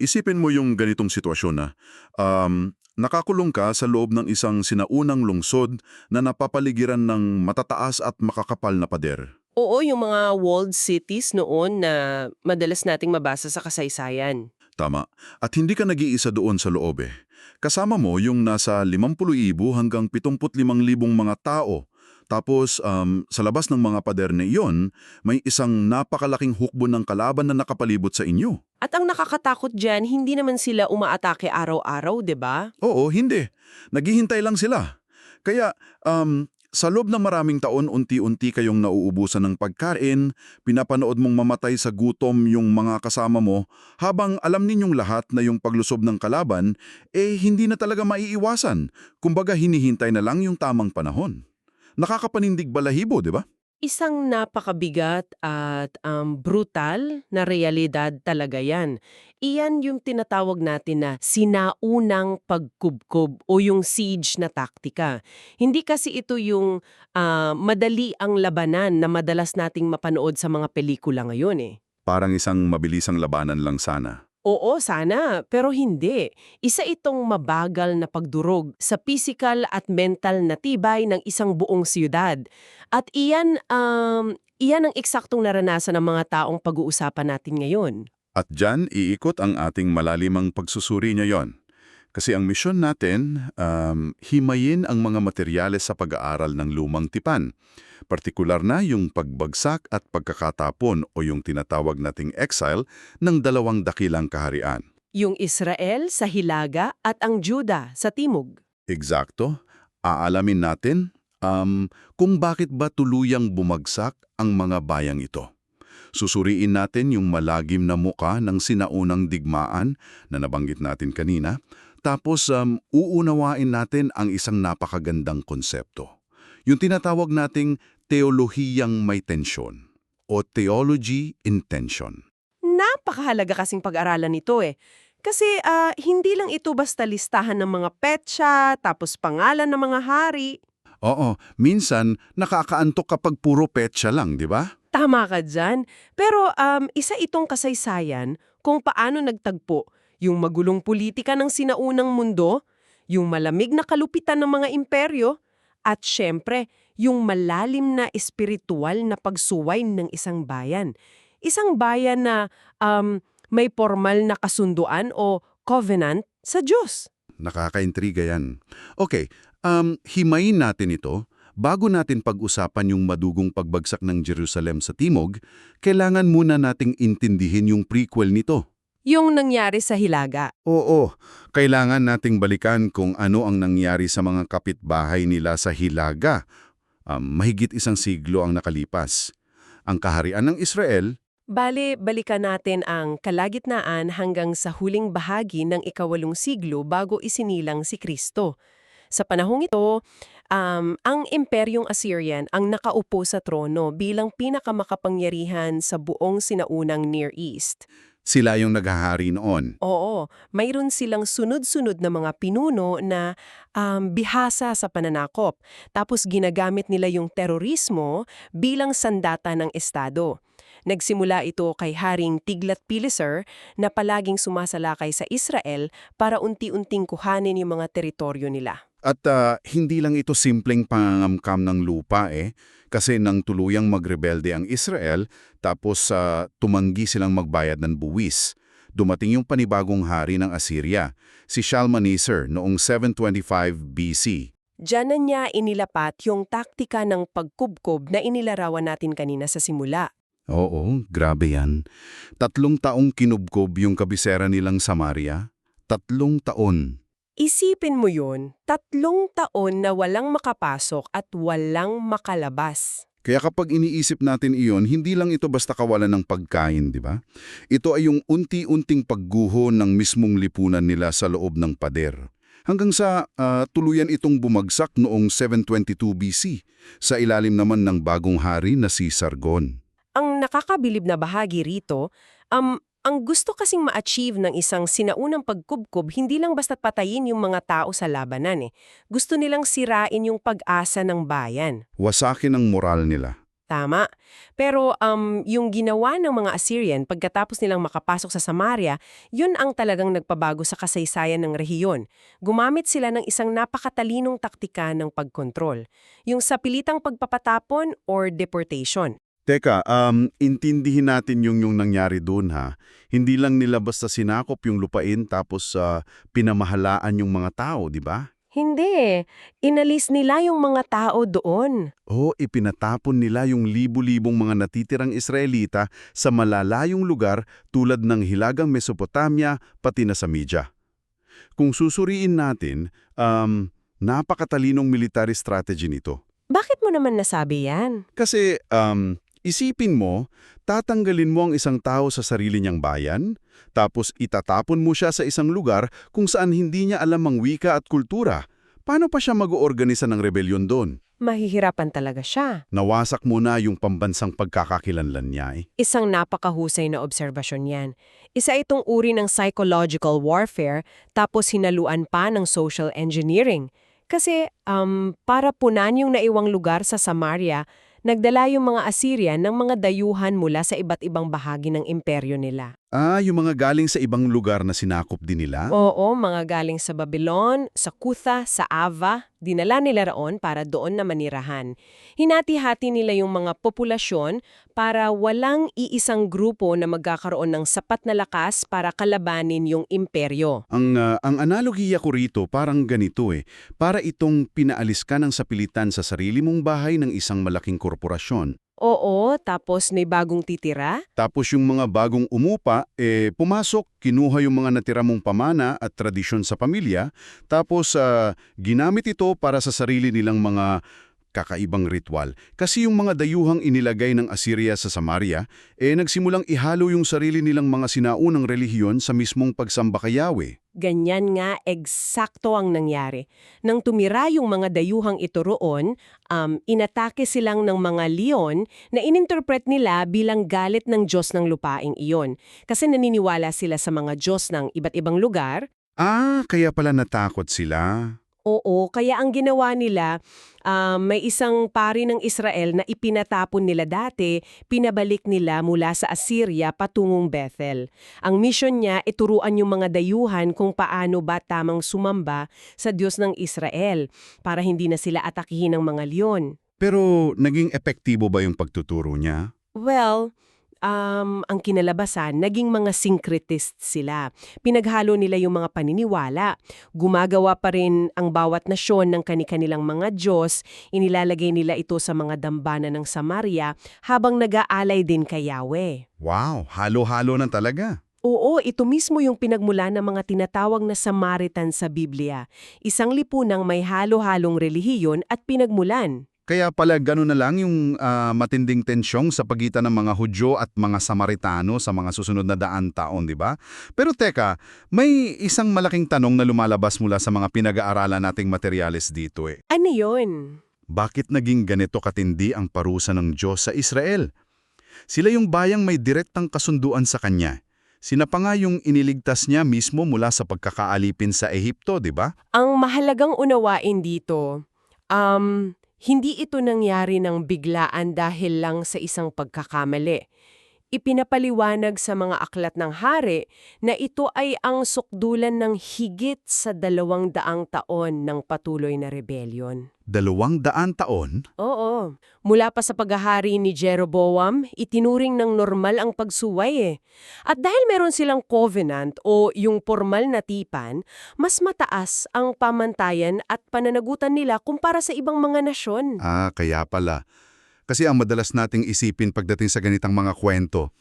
Isipin mo yung ganitong sitwasyon na nakakulong ka sa loob ng isang sinaunang lungsod na napapaligiran ng matataas at makakapal na pader. Oo, yung mga walled cities noon na madalas nating mabasa sa kasaysayan. Tama. At hindi ka nag-iisa doon sa loob eh. Kasama mo yung nasa 50,000 hanggang 75,000 mga tao. Tapos sa labas ng mga pader na iyon, may isang napakalaking hukbo ng kalaban na nakapalibot sa inyo. At ang nakakatakot dyan, hindi naman sila umaatake araw-araw, 'di ba? Oo, hindi. Naghihintay lang sila. Kaya, sa loob ng maraming taon, unti-unti kayong nauubusan ng pagkain, pinapanood mong mamatay sa gutom yung mga kasama mo, habang alam ninyong lahat na yung paglusob ng kalaban, hindi na talaga maiiwasan. Kumbaga hinihintay na lang yung tamang panahon. Nakakapanindig balahibo, di ba? Isang napakabigat at brutal na realidad talaga yan. Iyan yung tinatawag natin na sinaunang pagkubkob o yung siege na taktika. Hindi kasi ito yung madali ang labanan na madalas nating mapanood sa mga pelikula ngayon eh. Parang isang mabilisang labanan lang sana. Oo, sana, pero hindi. Isa itong mabagal na pagdurog sa physical at mental na tibay ng isang buong siyudad. At iyan ang eksaktong naranasan ng mga taong pag-uusapan natin ngayon. At dyan, iikot ang ating malalimang pagsusuri ngayon. Kasi ang misyon natin, himayin ang mga materyales sa pag-aaral ng lumang tipan. Partikular na yung pagbagsak at pagkakatapon o yung tinatawag nating exile ng dalawang dakilang kaharian. Yung Israel sa hilaga at ang Juda sa timog. Eksakto, aalamin natin kung bakit ba tuluyang bumagsak ang mga bayang ito. Susuriin natin yung malagim na muka ng sinaunang digmaan na nabanggit natin kanina, tapos uunawain natin ang isang napakagandang konsepto. Yung tinatawag nating teolohiyang may tensyon o theology in tension. Napakahalaga kasing pag-aralan nito eh. Kasi hindi lang ito basta listahan ng mga petsa, tapos pangalan ng mga hari. Oo, minsan nakakaantok kapag puro petsa lang, di ba? Tama ka dyan. Pero isa itong kasaysayan kung paano nagtagpo yung magulong politika ng sinaunang mundo, yung malamig na kalupitan ng mga imperyo, at syempre, yung malalim na espiritual na pagsuway ng isang bayan. Isang bayan na may formal na kasunduan o covenant sa Diyos. Nakakaintriga yan. Okay, himayin natin ito. Bago natin pag-usapan yung madugong pagbagsak ng Jerusalem sa timog, kailangan muna nating intindihin yung prequel nito. Yung nangyari sa Hilaga. Oo, kailangan nating balikan kung ano ang nangyari sa mga kapitbahay nila sa Hilaga. Mahigit isang siglo ang nakalipas. Ang kaharian ng Israel, Bale, balikan natin ang kalagitnaan hanggang sa huling bahagi ng ika-8 siglo bago isinilang si Kristo. Sa panahong ito, ang Imperyong Assyrian ang nakaupo sa trono bilang pinakamakapangyarihan sa buong sinaunang Near East. sila yung naghahari noon. Oo, mayroon silang sunod-sunod na mga pinuno na bihasa sa pananakop. Tapos ginagamit nila yung terorismo bilang sandata ng Estado. Nagsimula ito kay Haring Tiglath-Pileser na palaging sumasalakay sa Israel para unti-unting kuhanin yung mga teritoryo nila. At hindi lang ito simpleng pangangamkam ng lupa kasi nang tuluyang magrebelde ang Israel, tapos tumanggi silang magbayad ng buwis. Dumating yung panibagong hari ng Assyria, si Shalmaneser noong 725 BC. Diyan na niya inilapat yung taktika ng pagkubkob na inilarawan natin kanina sa simula. Oo, grabe yan. 3 taong kinubkob yung kabisera nilang Samaria. 3 taon. Isipin mo yun, 3 taon na walang makapasok at walang makalabas. Kaya kapag iniisip natin iyon, hindi lang ito basta kawalan ng pagkain, di ba? Ito ay yung unti-unting pagguho ng mismong lipunan nila sa loob ng pader. Hanggang sa tuluyan itong bumagsak noong 722 BC, sa ilalim naman ng bagong hari na si Sargon. Ang nakakabilib na bahagi rito, ang gusto kasing ma-achieve ng isang sinaunang pagkubkob, hindi lang basta't patayin yung mga tao sa labanan. Gusto nilang sirain yung pag-asa ng bayan. Wasakin ang moral nila. Tama. Pero yung ginawa ng mga Assyrian pagkatapos nilang makapasok sa Samaria, yun ang talagang nagpabago sa kasaysayan ng rehiyon. Gumamit sila ng isang napakatalinong taktika ng pagkontrol. Yung sapilitang pagpapatapon or deportation. Teka, intindihin natin yung nangyari doon ha. Hindi lang nila basta sinakop yung lupain tapos pinamahalaan yung mga tao, di ba? Hindi. Inalis nila yung mga tao doon. O ipinatapon nila yung libu-libong mga natitirang Israelita sa malalayong lugar tulad ng Hilagang Mesopotamia pati na sa Media. Kung susuriin natin, napakatalinong military strategy nito. Bakit mo naman nasabi yan? Kasi isipin mo, tatanggalin mo ang isang tao sa sarili niyang bayan, tapos itatapon mo siya sa isang lugar kung saan hindi niya alam ang wika at kultura. Paano pa siya mag-oorganisa ng rebelyon doon? Mahihirapan talaga siya. Nawasak mo na yung pambansang pagkakakilanlan niya eh. Isang napakahusay na obserbasyon yan. Isa itong uri ng psychological warfare tapos hinaluan pa ng social engineering. Kasi para punan yung naiwang lugar sa Samaria, nagdala yung mga Assyrian ng mga dayuhan mula sa iba't ibang bahagi ng imperyo nila. Yung mga galing sa ibang lugar na sinakop din nila? Oo, mga galing sa Babylon, sa Kutha, sa Ava, dinala nila roon para doon na manirahan. Hinati-hati nila yung mga populasyon para walang iisang grupo na magkakaroon ng sapat na lakas para kalabanin yung imperyo. Ang analogiya ko rito parang ganito eh. Para itong pinaalis ka ng sapilitan sa sarili mong bahay ng isang malaking korporasyon. Oo, tapos may bagong titira? Tapos yung mga bagong umupa, pumasok, kinuha yung mga natira mong pamana at tradisyon sa pamilya, tapos ginamit ito para sa sarili nilang mga kakaibang ritual. Kasi yung mga dayuhang inilagay ng Assyria sa Samaria, nagsimulang ihalo yung sarili nilang mga sinaunang relihiyon sa mismong pagsamba kay Yahweh. Ganyan nga, eksakto ang nangyari. Nang tumira yung mga dayuhang ito roon, inatake silang ng mga leon na ininterpret nila bilang galit ng Diyos ng lupaing iyon. Kasi naniniwala sila sa mga Diyos ng iba't ibang lugar. Kaya pala natakot sila. Oo, kaya ang ginawa nila, may isang pari ng Israel na ipinatapon nila dati, pinabalik nila mula sa Assyria patungong Bethel. Ang mission niya, ituruan yung mga dayuhan kung paano ba tamang sumamba sa Diyos ng Israel para hindi na sila atakihin ng mga leon. Pero naging epektibo ba yung pagtuturo niya? Well, ang kinalabasan, naging mga syncretists sila. Pinaghalo nila yung mga paniniwala. Gumagawa pa rin ang bawat nasyon ng kani-kanilang mga Diyos. Inilalagay nila ito sa mga dambana ng Samaria habang nag-aalay din kay Yahweh. Wow, halo-halo na talaga. Oo, ito mismo yung pinagmula ng mga tinatawag na Samaritan sa Biblia. Isang lipunang may halo-halong relihiyon at pinagmulan. Kaya pala gano'n na lang yung matinding tensyong sa pagitan ng mga Hudyo at mga Samaritano sa mga susunod na 100 taon, di ba? Pero teka, may isang malaking tanong na lumalabas mula sa mga pinag-aaralan nating materyales dito eh. Ano yun? Bakit naging ganito katindi ang parusa ng Diyos sa Israel? Sila yung bayang may direktang kasunduan sa Kanya. Sina pa nga yung iniligtas niya mismo mula sa pagkakaalipin sa Ehipto, di ba? Ang mahalagang unawain dito, hindi ito nangyari ng biglaan dahil lang sa isang pagkakamali. Ipinapaliwanag sa mga aklat ng hari na ito ay ang sukdulan ng higit sa 200 taon ng patuloy na rebellion. 200 taon? Oo. Mula pa sa paghahari ni Jeroboam, itinuring ng normal ang pagsuway eh. At dahil meron silang covenant o yung formal na tipan, mas mataas ang pamantayan at pananagutan nila kumpara sa ibang mga nasyon. Kaya pala. Kasi ang madalas nating isipin pagdating sa ganitang mga kwento,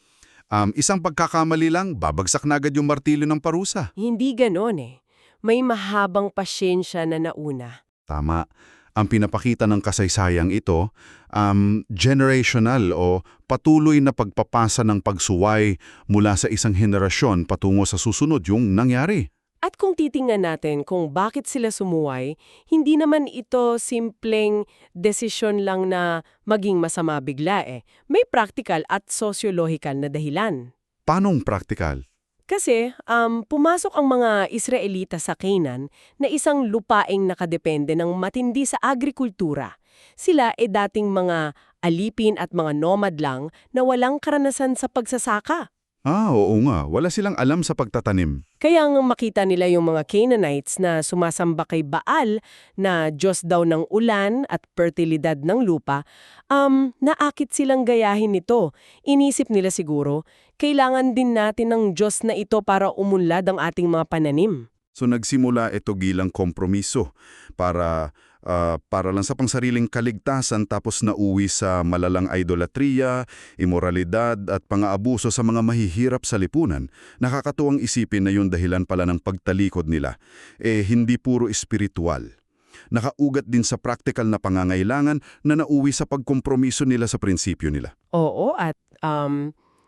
isang pagkakamali lang, babagsak na agad yung martilyo ng parusa. Hindi ganon eh. May mahabang pasyensya na nauna. Tama. Ang pinapakita ng kasaysayang ito, generational o patuloy na pagpapasa ng pagsuway mula sa isang henerasyon patungo sa susunod yung nangyari. At kung titingnan natin kung bakit sila sumuway, hindi naman ito simpleng desisyon lang na maging masama bigla eh. May practical at sociological na dahilan. Paanong praktikal? Kasi pumasok ang mga Israelita sa Canaan na isang lupaing nakadepende ng matindi sa agrikultura. Sila dating mga alipin at mga nomad lang na walang karanasan sa pagsasaka. Oo nga. Wala silang alam sa pagtatanim. Kaya nga makita nila yung mga Canaanites na sumasamba kay Baal na Diyos daw ng ulan at fertilidad ng lupa, naakit silang gayahin nito. Inisip nila siguro, kailangan din natin ng Diyos na ito para umunlad ang ating mga pananim. So nagsimula ito bilang kompromiso para lang sa pangsariling kaligtasan tapos nauwi sa malalang idolatriya, imoralidad at pang-aabuso sa mga mahihirap sa lipunan. Nakakatuwang isipin na yung dahilan pala ng pagtalikod nila. Hindi puro espiritual. Nakaugat din sa practical na pangangailangan na nauwi sa pagkompromiso nila sa prinsipyo nila. Oo, at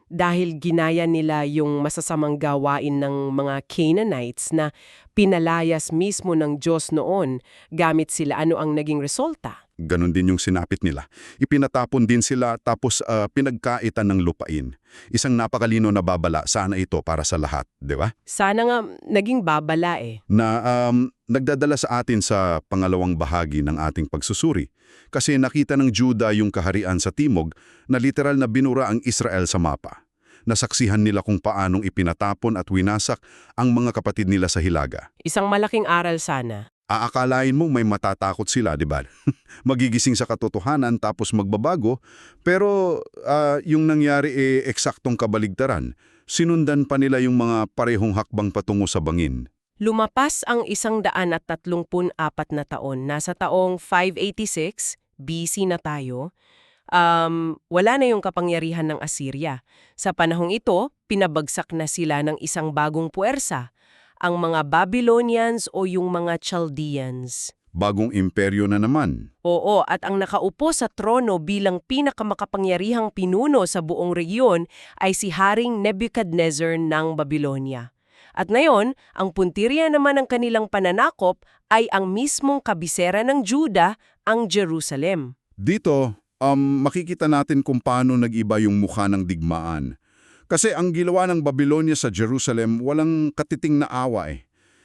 dahil ginaya nila yung masasamang gawain ng mga Canaanites na pinalayas mismo ng Diyos noon, gamit sila, ano ang naging resulta? Ganon din yung sinapit nila. Ipinatapon din sila tapos pinagkaitan ng lupain. Isang napakalino na babala, sana ito para sa lahat, di ba? Sana nga naging babala Na nagdadala sa atin sa pangalawang bahagi ng ating pagsusuri. Kasi nakita ng Juda yung kaharian sa timog na literal na binura ang Israel sa mapa. Nasaksihan nila kung paanong ipinatapon at winasak ang mga kapatid nila sa hilaga. Isang malaking aral sana. Aakalain mo may matatakot sila, di ba? Magigising sa katotohanan tapos magbabago, pero yung nangyari eksaktong kabaligtaran. Sinundan pa nila yung mga parehong hakbang patungo sa bangin. Lumapas ang 134 na taon. Nasa taong 586, BC na tayo. Wala na yung kapangyarihan ng Assyria. Sa panahong ito, pinabagsak na sila ng isang bagong puwersa, ang mga Babylonians o yung mga Chaldeans. Bagong imperyo na naman. Oo, at ang nakaupo sa trono bilang pinakamakapangyarihang pinuno sa buong regiyon ay si Haring Nebuchadnezzar ng Babylonia. At ngayon, ang puntirya naman ng kanilang pananakop ay ang mismong kabisera ng Juda, ang Jerusalem. Dito, makikita natin kung paano nag-iba yung mukha ng digmaan. Kasi ang ginawa ng Babylonia sa Jerusalem walang katiting na awa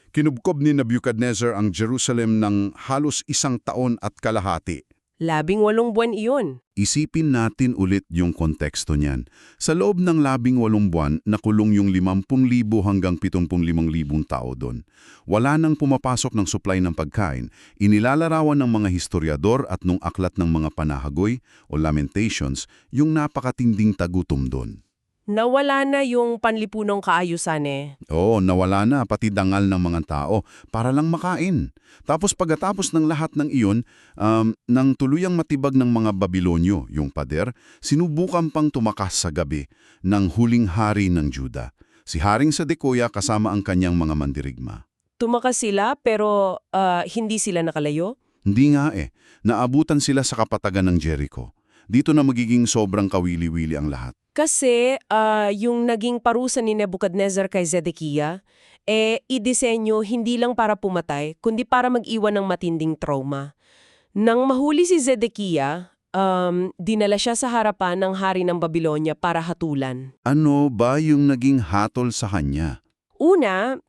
Kinubkob ni Nebuchadnezzar ang Jerusalem ng halos 1 taon at kalahati. 18 buwan iyon. Isipin natin ulit yung konteksto niyan. Sa loob ng 18 buwan, nakulong yung 50,000 hanggang 75,000 tao doon. Wala nang pumapasok ng supply ng pagkain. Inilalarawan ng mga historiador at nung aklat ng mga panahagoy o lamentations yung napakatinding tagutom doon. Nawala na yung panlipunong kaayusan Oo, nawala na pati dangal ng mga tao para lang makain. Tapos pagkatapos ng lahat ng iyon, nang tuluyang matibag ng mga Babilonyo, yung pader, sinubukan pang tumakas sa gabi ng huling hari ng Juda, si Haring Sedekia kasama ang kanyang mga mandirigma. Tumakas sila pero hindi sila nakalayo? Hindi nga naabutan sila sa kapatagan ng Jericho. Dito na magiging sobrang kawili-wili ang lahat. Kasi yung naging parusa ni Nebuchadnezzar kay Zedekiah, idisenyo hindi lang para pumatay, kundi para mag-iwan ng matinding trauma. Nang mahuli si Zedekiah, dinala siya sa harapan ng hari ng Babylonia para hatulan. Ano ba yung naging hatol sa kanya? Una,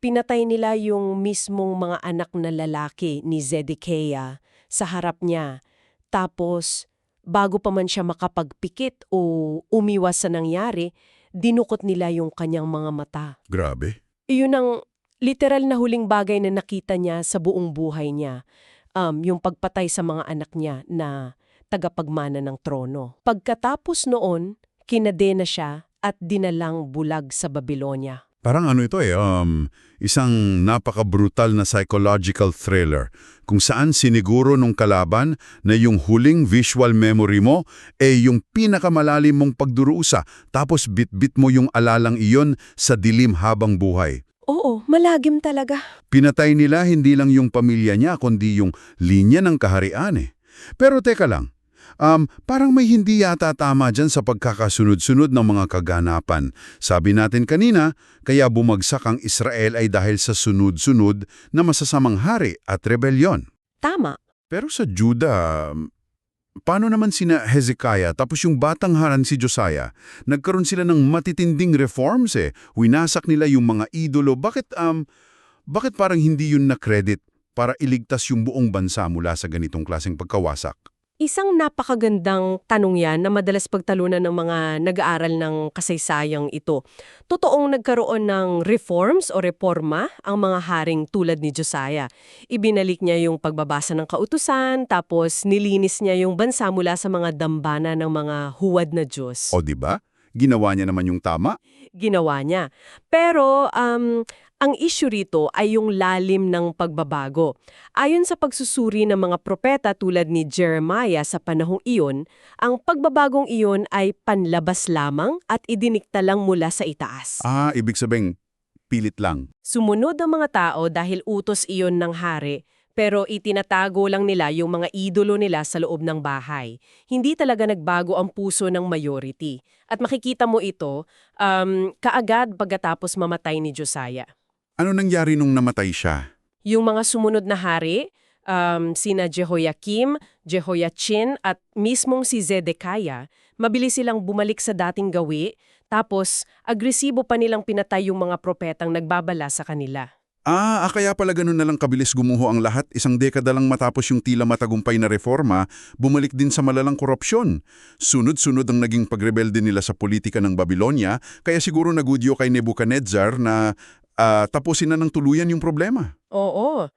pinatay nila yung mismong mga anak na lalaki ni Zedekiah sa harap niya. Tapos, bago pa man siya makapagpikit o umiwas sa nangyari, dinukot nila yung kanyang mga mata. Grabe. Iyon ang literal na huling bagay na nakita niya sa buong buhay niya. Yung pagpatay sa mga anak niya na tagapagmana ng trono. Pagkatapos noon, kinadena siya at dinalang bulag sa Babylonia. Parang ano ito isang napaka-brutal na psychological thriller kung saan siniguro nung kalaban na yung huling visual memory mo yung pinakamalalim mong pagdurusa tapos bit-bit mo yung alalang iyon sa dilim habang buhay. Oo, malagim talaga. Pinatay nila hindi lang yung pamilya niya kundi yung linya ng kaharian Pero teka lang. Parang may hindi yata tama dyan sa pagkakasunod-sunod ng mga kaganapan. Sabi natin kanina, kaya bumagsak ang Israel ay dahil sa sunod-sunod na masasamang hari at rebelyon. Tama. Pero sa Juda, paano naman sina Hezekiah tapos yung batang haran si Josiah? Nagkaroon sila ng matitinding reforms Winasak nila yung mga idolo. Bakit parang hindi yun na-credit para iligtas yung buong bansa mula sa ganitong klaseng pagkawasak? Isang napakagandang tanong yan na madalas pagtalunan ng mga nag-aaral ng kasaysayang ito. Totoong nagkaroon ng reforms o reforma ang mga haring tulad ni Josiah. Ibinalik niya yung pagbabasa ng kautusan, tapos nilinis niya yung bansa mula sa mga dambana ng mga huwad na Diyos. O 'di ba? Ginawa niya naman yung tama. Ginawa niya. Pero ang issue rito ay yung lalim ng pagbabago. Ayon sa pagsusuri ng mga propeta tulad ni Jeremiah sa panahong iyon, ang pagbabagong iyon ay panlabas lamang at idinikta lang mula sa itaas. Ibig sabihin, pilit lang. Sumunod ang mga tao dahil utos iyon ng hari, pero itinatago lang nila yung mga idolo nila sa loob ng bahay. Hindi talaga nagbago ang puso ng majority. At makikita mo ito kaagad pagkatapos mamatay ni Josiah. Ano nangyari nung namatay siya? Yung mga sumunod na hari, sina Jehoiakim, Jehoiachin at mismong si Zedekiah, mabilis silang bumalik sa dating gawi, tapos agresibo pa nilang pinatay yung mga propetang nagbabala sa kanila. Kaya pala ganun na lang kabilis gumuho ang lahat. Isang dekada lang matapos yung tila matagumpay na reforma, bumalik din sa malalang korupsyon. Sunod-sunod ang naging pagrebelde nila sa politika ng Babylonia, kaya siguro nagudyo kay Nebuchadnezzar na tapusin na ng tuluyan yung problema. Oo.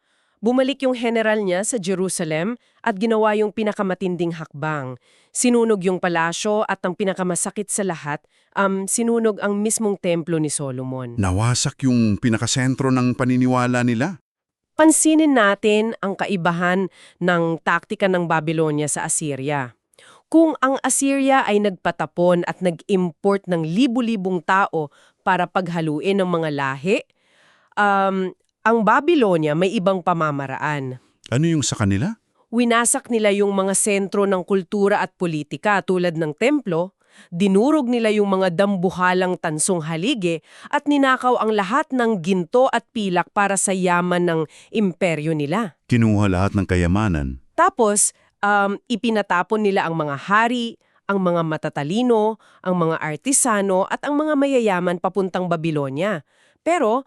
Bumalik yung general niya sa Jerusalem at ginawa yung pinakamatinding hakbang. Sinunog yung palasyo at ang pinakamasakit sa lahat, sinunog ang mismong templo ni Solomon. Nawasak yung pinakasentro ng paniniwala nila. Pansinin natin ang kaibahan ng taktika ng Babylonia sa Assyria. Kung ang Assyria ay nagpatapon at nag-import ng libu-libong tao para paghaluin ng mga lahi, ang Babylonia may ibang pamamaraan. Ano yung sa kanila? Winasak nila yung mga sentro ng kultura at politika tulad ng templo, dinurog nila yung mga dambuhalang tansong haligi at ninakaw ang lahat ng ginto at pilak para sa yaman ng imperyo nila. Kinuha lahat ng kayamanan. Tapos, ipinatapon nila ang mga hari, ang mga matatalino, ang mga artisano at ang mga mayayaman papuntang Babylonia. Pero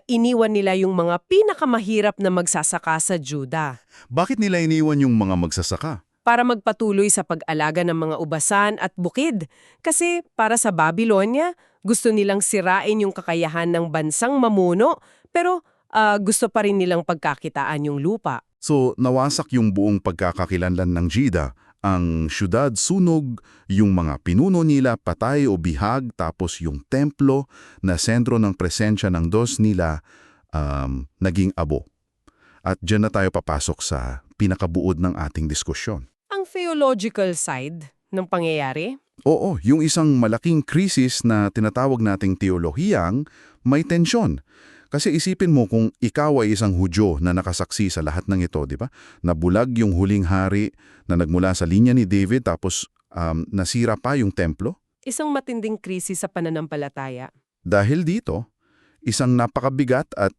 iniwan nila yung mga pinakamahirap na magsasaka sa Juda Bakit nila iniwan yung mga magsasaka? para magpatuloy sa pag-alaga ng mga ubasan at bukid. Kasi para sa Babylonia, gusto nilang sirain yung kakayahan ng bansang mamuno, pero gusto pa rin nilang pagkakitaan yung lupa. So, nawasak yung buong pagkakakilanlan ng Juda. Ang syudad sunog, yung mga pinuno nila patay o bihag, tapos yung templo na sentro ng presensya ng Diyos nila naging abo. At dyan na tayo papasok sa pinakabuod ng ating diskusyon. Ang theological side ng pangyayari, Oo, yung isang malaking krisis na tinatawag nating teolohiyang may tensyon. Kasi isipin mo kung ikaw ay isang Hudyo na nakasaksi sa lahat ng ito, di ba? Nabulag yung huling hari na nagmula sa linya ni David tapos nasira pa yung templo. isang matinding krisis sa pananampalataya. Dahil dito, isang napakabigat at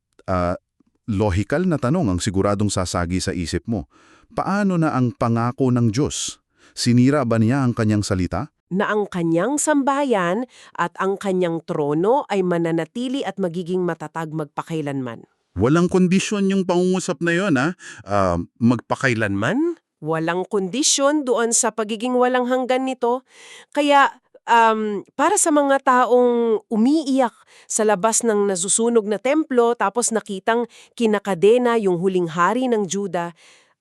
lohikal na tanong ang siguradong sasagi sa isip mo. Paano na ang pangako ng Diyos? Sinira ba niya ang kanyang salita? Na ang kanyang sambahayan at ang kanyang trono ay mananatili at magiging matatag magpakailanman. Walang kondisyon yung pangungusap na yon, ha? Magpakailanman? Walang kondisyon doon sa pagiging walang hanggan nito. Kaya para sa mga taong umiiyak sa labas ng nasusunog na templo tapos nakitang kinakadena yung huling hari ng Juda,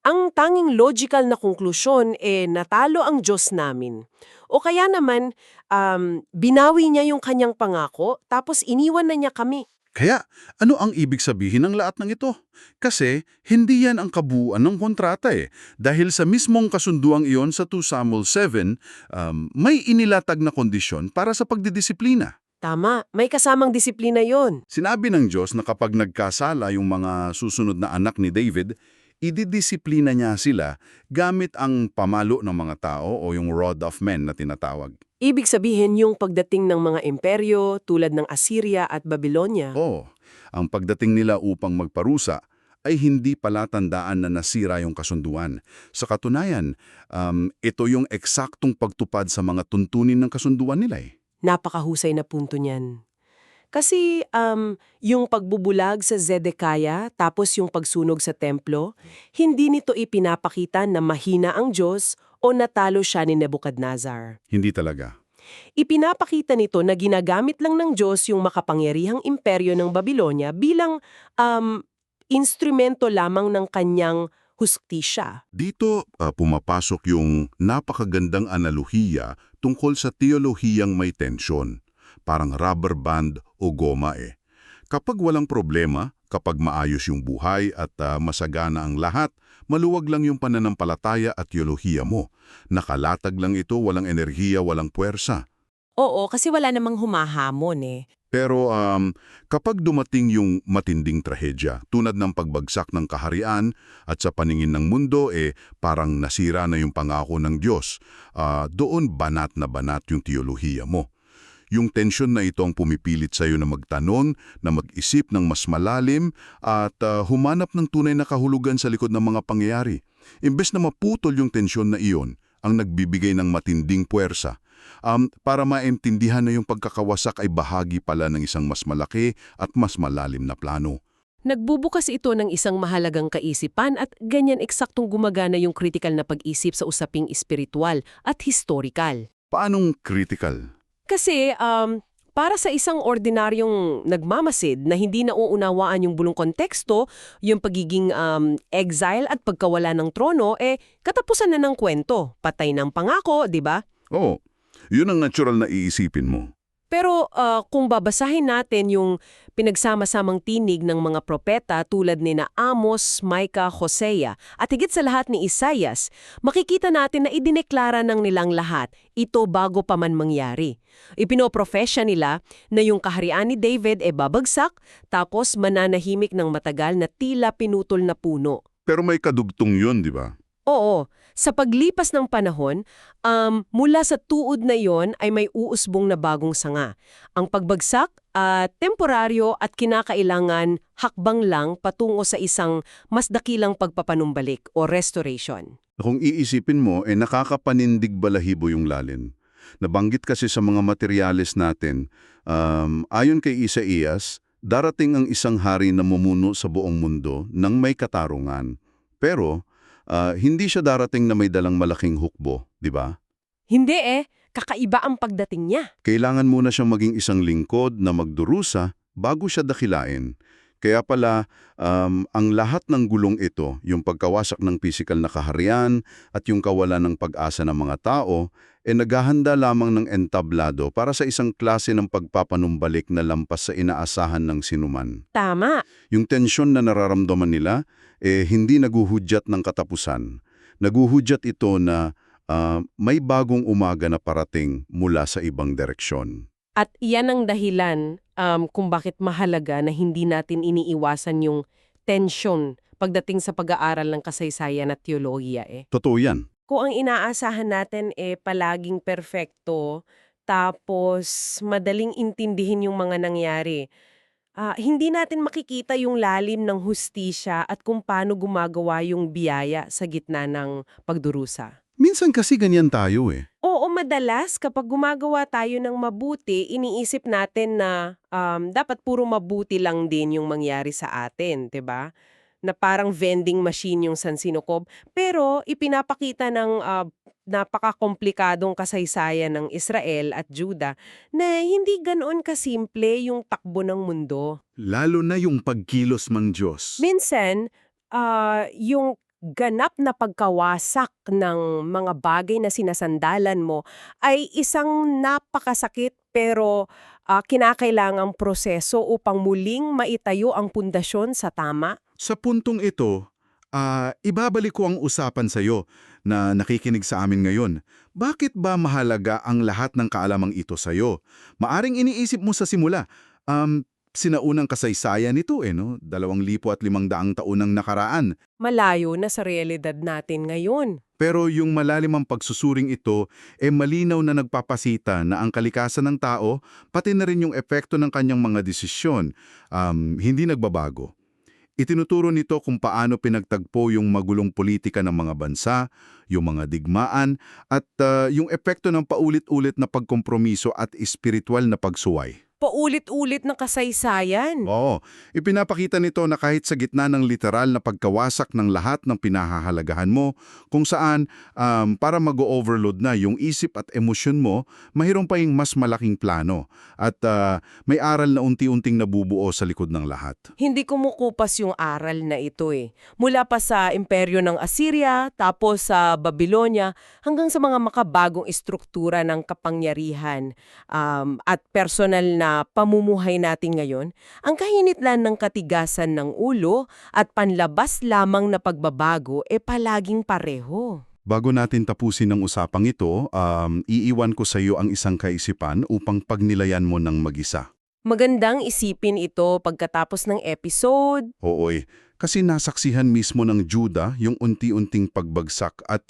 ang tanging logical na konklusyon natalo ang Diyos namin. O kaya naman, binawi niya yung kanyang pangako tapos iniwan na niya kami. Kaya, ano ang ibig sabihin ng lahat ng ito? Kasi, hindi yan ang kabuuan ng kontrata eh. Dahil sa mismong kasunduang iyon sa 2 Samuel 7, may inilatag na kondisyon para sa pagdidisiplina. Tama, may kasamang disiplina yon. Sinabi ng Diyos na kapag nagkasala yung mga susunod na anak ni David, ididisiplina niya sila gamit ang pamalo ng mga tao o yung rod of men na tinatawag. Ibig sabihin yung pagdating ng mga imperyo tulad ng Assyria at Babylonia. Ang pagdating nila upang magparusa ay hindi palatandaan na nasira yung kasunduan. Sa katunayan, ito yung eksaktong pagtupad sa mga tuntunin ng kasunduan nila eh. Napakahusay na punto niyan. Kasi yung pagbubulag sa Zedekiah tapos yung pagsunog sa templo, hindi nito ipinapakita na mahina ang Diyos o natalo siya ni Nebuchadnezzar. Hindi talaga. Ipinapakita nito na ginagamit lang ng Diyos yung makapangyarihang imperyo ng Babylonia bilang instrumento lamang ng kanyang hustisya. Dito pumapasok yung napakagandang analohiya tungkol sa teolohiyang may tensyon. Parang rubber band o goma eh. Kapag walang problema, kapag maayos yung buhay at masagana ang lahat, maluwag lang yung pananampalataya at teolohiya mo. Nakalatag lang ito, walang enerhiya, walang puwersa. Oo, kasi wala namang humahamon eh. Pero kapag dumating yung matinding trahedya, tulad ng pagbagsak ng kaharian at sa paningin ng mundo, parang nasira na yung pangako ng Diyos. Doon banat na banat yung teolohiya mo. Yung tensyon na ito ang pumipilit sa iyo na magtanong, na mag-isip ng mas malalim at humanap ng tunay na kahulugan sa likod ng mga pangyayari. Imbes na maputol yung tensyon na iyon, ang nagbibigay ng matinding puwersa. Para maintindihan na yung pagkakawasak ay bahagi pala ng isang mas malaki at mas malalim na plano. Nagbubukas ito ng isang mahalagang kaisipan at ganyan eksaktong gumagana yung critical na pag-isip sa usaping espiritual at historical. Paanong critical? Kasi para sa isang ordinaryong nagmamasid na hindi nauunawaan yung bulong konteksto, yung pagiging exile at pagkawala ng trono, katapusan na ng kwento, patay ng pangako, di ba? Oo, yun ang natural na iisipin mo. Pero kung babasahin natin yung pinagsama-samang tinig ng mga propeta tulad ni na Amos, Micah, Hosea at higit sa lahat ni Isaias, makikita natin na idineklara ng nilang lahat ito bago pa man mangyari. Ipinoprofesya nila na yung kaharian ni David babagsak tapos mananahimik ng matagal na tila pinutol na puno. Pero may kadugtong yun, di ba? Oo. Sa paglipas ng panahon, mula sa tuod na yon ay may uusbong na bagong sanga. Ang pagbagsak, temporaryo at kinakailangan hakbang lang patungo sa isang mas dakilang pagpapanumbalik o restoration. Kung iisipin mo, nakakapanindig balahibo yung lalim. Nabanggit kasi sa mga materyales natin, ayon kay Isaías, darating ang isang hari na mumuno sa buong mundo ng may katarungan. Pero, hindi siya darating na may dalang malaking hukbo, di ba? Hindi kakaiba ang pagdating niya. Kailangan muna siyang maging isang lingkod na magdurusa bago siya dakilain. Kaya pala, ang lahat ng gulong ito, yung pagkawasak ng pisikal na kaharian at yung kawalan ng pag-asa ng mga tao, naghahanda lamang ng entablado para sa isang klase ng pagpapanumbalik na lampas sa inaasahan ng sinuman. Tama. Yung tensyon na nararamdaman nila, hindi naguhudyat ng katapusan. Naguhudyat ito na may bagong umaga na parating mula sa ibang direksyon. At iyan ang dahilan kung bakit mahalaga na hindi natin iniiwasan yung tension pagdating sa pag-aaral ng kasaysayan at teolohiya. Totoo yan. Kung ang inaasahan natin palaging perfecto, tapos madaling intindihin yung mga nangyari, hindi natin makikita yung lalim ng hustisya at kung paano gumagawa yung biyaya sa gitna ng pagdurusa. Minsan kasi ganyan tayo Oo, madalas kapag gumagawa tayo ng mabuti, iniisip natin na dapat puro mabuti lang din yung mangyari sa atin, 'di ba? Na parang vending machine yung San Sinocob. Pero ipinapakita ng napakakomplikadong kasaysayan ng Israel at Juda na hindi ganoon kasimple yung takbo ng mundo. Lalo na yung pagkilos mang Diyos. Minsan, yung ganap na pagkawasak ng mga bagay na sinasandalan mo ay isang napakasakit pero kinakailangang proseso upang muling maitayo ang pundasyon sa tama. Sa puntong ito, ibabalik ko ang usapan sa iyo na nakikinig sa amin ngayon. Bakit ba mahalaga ang lahat ng kaalamang ito sa iyo? Maaring iniisip mo sa simula, sinaunang kasaysayan nito 2,500 taon ng nakaraan. Malayo na sa realidad natin ngayon. Pero yung malalim ang pagsusuring ito, malinaw na nagpapasita na ang kalikasan ng tao, pati na rin yung epekto ng kanyang mga desisyon, hindi nagbabago. Itinuturo nito kung paano pinagtagpo yung magulong politika ng mga bansa, yung mga digmaan, at yung epekto ng paulit-ulit na pagkompromiso at espiritual na pagsuway. paulit-ulit na kasaysayan. Oo, ipinapakita nito na kahit sa gitna ng literal na pagkawasak ng lahat ng pinahahalagahan mo, kung saan para mag-overload na yung isip at emosyon mo, mayroon pa yung mas malaking plano at may aral na unti-unting nabubuo sa likod ng lahat. Hindi kumukupas yung aral na ito eh. Mula pa sa imperyo ng Assyria, tapos sa Babylonia, hanggang sa mga makabagong istruktura ng kapangyarihan at personal na pamumuhay natin ngayon, ang kahinitlan ng katigasan ng ulo at panlabas lamang na pagbabago palaging pareho. Bago natin tapusin ang usapang ito, iiwan ko sa iyo ang isang kaisipan upang pagnilayan mo ng mag-isa. Magandang isipin ito pagkatapos ng episode. Ooy, kasi nasaksihan mismo ng Juda yung unti-unting pagbagsak at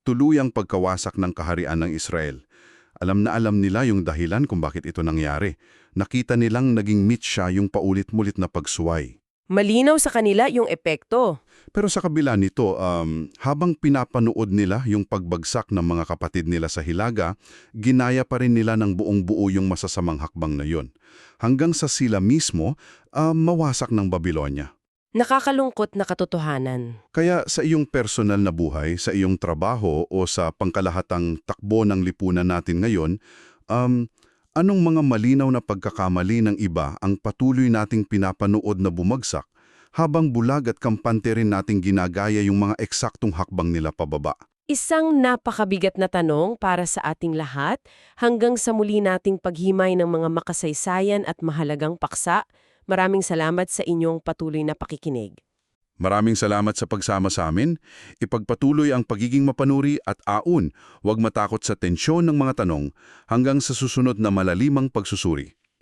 tuluyang pagkawasak ng kaharian ng Israel. Alam na alam nila yung dahilan kung bakit ito nangyari. Nakita nilang naging mitsya yung paulit-mulit na pagsuway. Malinaw sa kanila yung epekto. Pero sa kabila nito, habang pinapanood nila yung pagbagsak ng mga kapatid nila sa Hilaga, ginaya pa rin nila ng buong-buo yung masasamang hakbang na yon. Hanggang sa sila mismo, mawasak ng Babylonia. Nakakalungkot na katotohanan. Kaya sa iyong personal na buhay, sa iyong trabaho o sa pangkalahatang takbo ng lipunan natin ngayon, anong mga malinaw na pagkakamali ng iba ang patuloy nating pinapanood na bumagsak habang bulag at kampante rin nating ginagaya yung mga eksaktong hakbang nila pababa? Isang napakabigat na tanong para sa ating lahat hanggang sa muli nating paghimay ng mga makasaysayan at mahalagang paksa. Maraming salamat sa inyong patuloy na pakikinig. Maraming salamat sa pagsama sa amin. Ipagpatuloy ang pagiging mapanuri at aun, huwag matakot sa tensyon ng mga tanong hanggang sa susunod na malalimang pagsusuri.